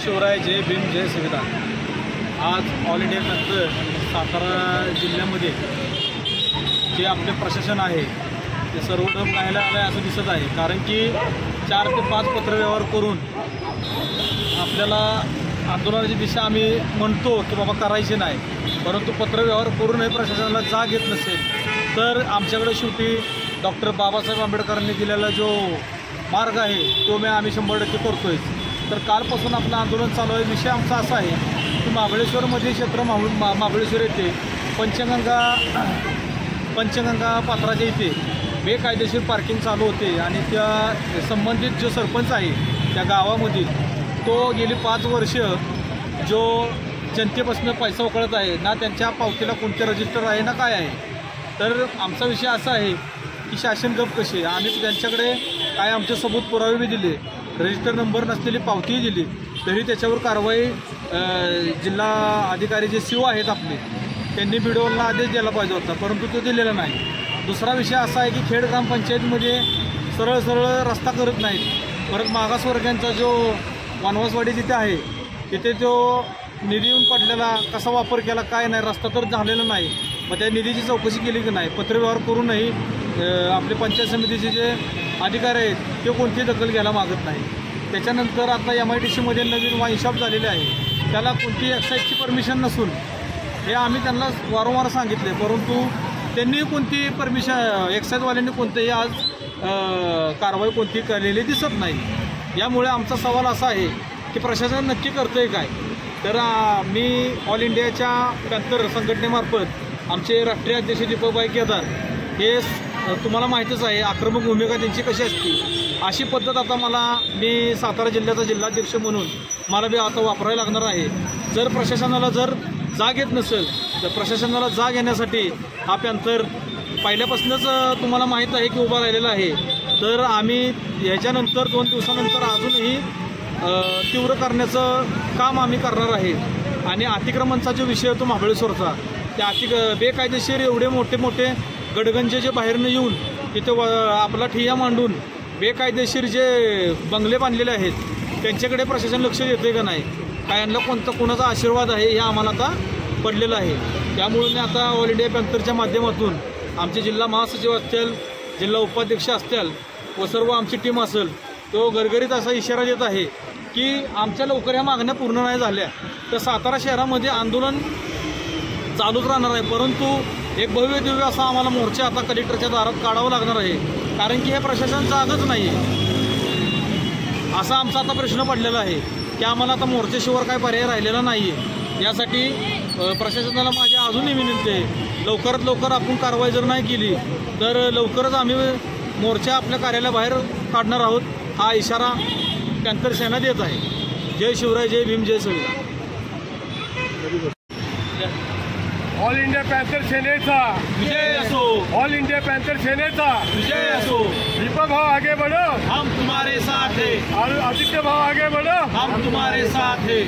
शिवराय, जय भीम, जय संविधान। आज ऑल इंडियानंतर सातारा जिल्ह्यामध्ये जे आपले प्रशासन आहे ते सर्वोटम राहायला आलं आहे असं दिसत आहे। कारण की 4 ते 5 पत्रव्यवहार करून आपल्याला आंदोलनाची दिशा आम्ही म्हणतो की बाबा करायची नाही, परंतु पत्रव्यवहार करूनही प्रशासनाला जाग येत नसेल तर आमच्याकडे शेवटी डॉक्टर बाबासाहेब आंबेडकरांनी दिलेला जो मार्ग आहे तो आम्ही 100% करतोय। तर कालपासून आपलं आंदोलन चालू आहे। विषय आमचा असा आहे की महाबळेश्वरमध्ये क्षेत्र महाबळेश्वर येथे पंचगंगा पात्राच्या इथे बेकायदेशीर पार्किंग चालू होते आणि त्या संबंधित जो सरपंच आहे त्या गावामधील तो गेली 5 वर्ष जो जनतेपासून पैसा उकळत आहे ना, त्यांच्या पावतीला कोणते रजिस्टर आहे ना काय आहे। तर आमचा विषय असा आहे की शासन गप कसे, आम्ही त्यांच्याकडे काय आमचे सबूत पुरावे बी दिले, रजिस्टर नंबर नसलेली पावतीही दिली, तरी त्याच्यावर कारवाई जिल्हा अधिकारी जे सीओ आहेत आपले त्यांनी BDOला आदेश द्यायला पाहिजे होता, परंतु तो दिलेला नाही। दुसरा विषय असा आहे की खेड ग्रामपंचायतीमध्ये सरळ रस्ता करत नाहीत। परत मागासवर्गीयांचा जो वनवासवाडी जिथे आहे तिथे तो निधी येऊन पडलेला कसा वापर केला काय नाही, रस्ता तर झालेला नाही। मग त्या निधीची चौकशी केली की नाही, पत्रव्यवहार करूनही आपले पंचायत समितीचे जे अधिकारी आहेत ते कोणतीही दखल घ्यायला मागत नाही। त्याच्यानंतर आता MIDCमध्ये नवीन वाईन शॉप झालेले आहे, त्याला कोणती एक्साईजची परमिशन नसून हे आम्ही त्यांना वारंवार सांगितले, परंतु त्यांनी कोणती परमिशन एक्साईजवाल्यांनी कोणतेही आज कारवाई कोणती केलेली दिसत नाही। यामुळे आमचा सवाल असा आहे की प्रशासन नक्की करतंय काय। तर मी ऑल इंडियाच्या पॅंथर संघटनेमार्फत आमचे राष्ट्रीय अध्यक्ष दीपकभाई केदार हे तुम्हाला माहीतच आहे, आक्रमक भूमिका त्यांची कशी असते अशी पद्धत आता मी सातारा जिल्ह्याचा जिल्हाध्यक्ष म्हणून मला बी आता वापरायला लागणार आहे। जर प्रशासनाला जाग येत नसेल तर प्रशासनाला जाग येण्यासाठी हा पॅंथर पहिल्यापासूनच तुम्हाला माहीत आहे की उभा राहिलेला आहे। तर आम्ही याच्यानंतर 2 दिवसानंतर अजूनही तीव्र करण्याचं काम आम्ही करणार आहे। आणि अतिक्रमणचा जो विषय होतो महाबळेश्वरचा, त्या बेकायदेशीर एवढे मोठे गडगंजे जे बाहेरनं येऊन तिथे आपला ठिय्या मांडून बेकायदेशीर जे बंगले बांधलेले आहेत त्यांच्याकडे प्रशासन लक्ष देते का नाही, काय यांना कोणाचा आशीर्वाद आहे हे आम्हाला आता पडलेलं आहे। त्यामुळे मी आता ऑल इंडिया पॅंथरच्या माध्यमातून आमचे जिल्हा महासचिव असतील, जिल्हा उपाध्यक्ष असतील व सर्व आमची टीम असेल तो गरगरीत असा इशारा देत आहे की आमच्या लवकर ह्या मागण्या पूर्ण नाही झाल्या तर सातारा शहरामध्ये आंदोलन चालूच राहणार आहे। परंतु एक भव्य दिव्य असा आम्हाला मोर्चा आता कलेक्टरच्या दारात काढावं लागणार आहे, कारण की हे प्रशासन जागच नाही आहे असा आमचा आता प्रश्न पडलेला आहे की आम्हाला आता मोर्चाशिवाय काय पर्याय राहिलेला नाही आहे। यासाठी प्रशासनाला माझी अजूनही विनंती आहे, लवकरात लवकर आपण कारवाई जर नाही केली तर लवकरच आम्ही मोर्चा आपल्या कार्यालयाबाहेर काढणार आहोत, हा इशारा पॅंथर सेना देत आहे। जय शिवराय, जय भीम, जय संविधान। ऑल इंडिया पॅंथर सेनेचा विजय असो, ऑल इंडिया पॅंथर सेनेचा विजय असो। दीपक भाव आगे बढ़ो, हम तुम्हारे साथ हैं। आदित्य भाव आगे बढ़ो, हम तुम्हारे साथ हैं।